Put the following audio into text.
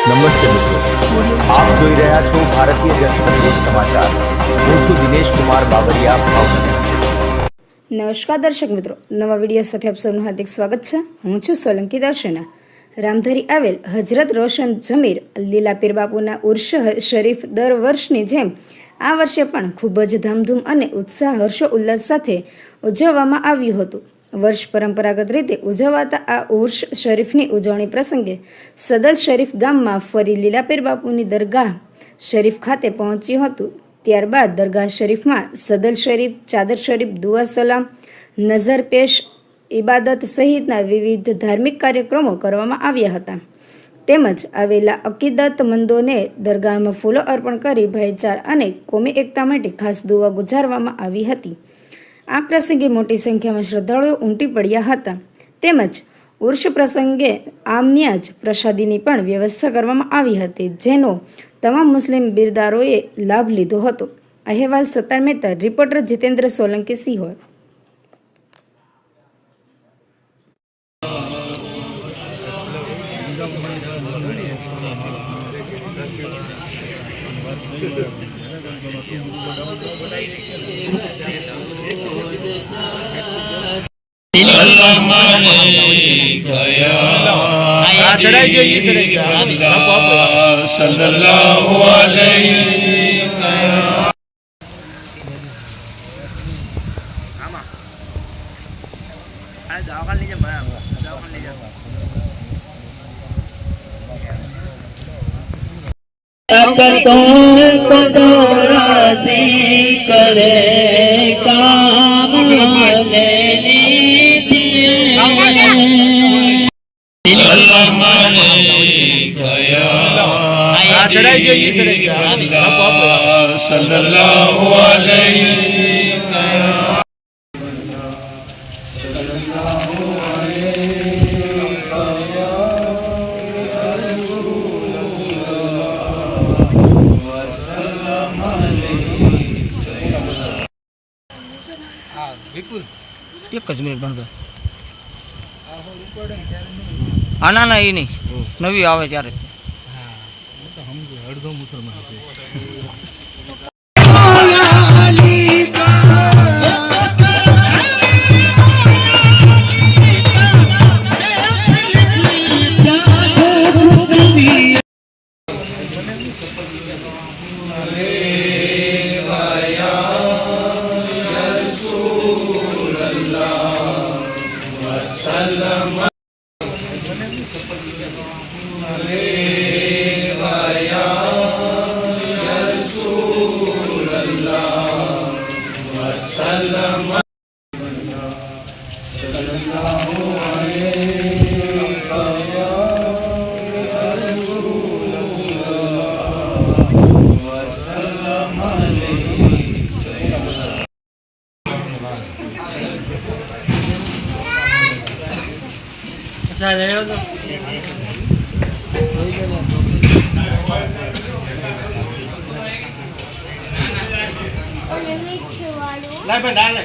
નમસ્તે મિત્રો, આપ જોઈ રહ્યા છો ભારતીય જનસંદેશ સમાચાર. હું છું દિનેશ કુમાર બાબરિયા, ભાવનગર. નમસ્કાર દર્શક મિત્રો, નવા વિડીયો સાથે આપ સૌનું હાર્દિક સ્વાગત છે. હું છું સોલંકી દર્શના. રામધરી આવેલ હજરત રોશન જમીર લીલા પીર બાપુના ઉર્ષ શરીફ દર વર્ષની જેમ આ વર્ષે પણ ખૂબ જ ધામધૂમ અને ઉત્સાહ હર્ષો ઉલ્લાસ સાથે ઉજવવામાં આવ્યું હતું. વર્ષ પરંપરાગત રીતે ઉજવાતા આ ઉર્ષ શરીફની ઉજવણી પ્રસંગે સદલ શરીફ ગામમાં ફરી લીલાપીર બાપુની દરગાહ શરીફ ખાતે પહોંચ્યું હતું. ત્યારબાદ દરગાહ શરીફમાં સદલ શરીફ, ચાદર શરીફ, દુઆ સલામ, નઝર પેશ, ઇબાદત સહિતના વિવિધ ધાર્મિક કાર્યક્રમો કરવામાં આવ્યા હતા. તેમજ આવેલા અકીદતમંદોને દરગાહમાં ફૂલો અર્પણ કરી ભાઈચાર અને કોમી એકતા માટે ખાસ દુઆ ગુજારવામાં આવી હતી. આ પ્રસંગે મોટી સંખ્યામાં શ્રદ્ધાળુઓ ઉમટી પડ્યા હતા. તેમજ ઉર્ષ પ્રસંગે આમન્યા જ પ્રસાદીની પણ વ્યવસ્થા કરવામાં આવી હતી, જેનો તમામ મુસ્લિમ બિરદારોએ લાભ લીધો હતો. અહેવાલ સત્તાર મહેતા, રિપોર્ટર જીતેન્દ્ર સોલંકી, સિહોર. करे काम एक ज मिनिट बंद आना ना ये नहीं नवी आवे त्यारे डाल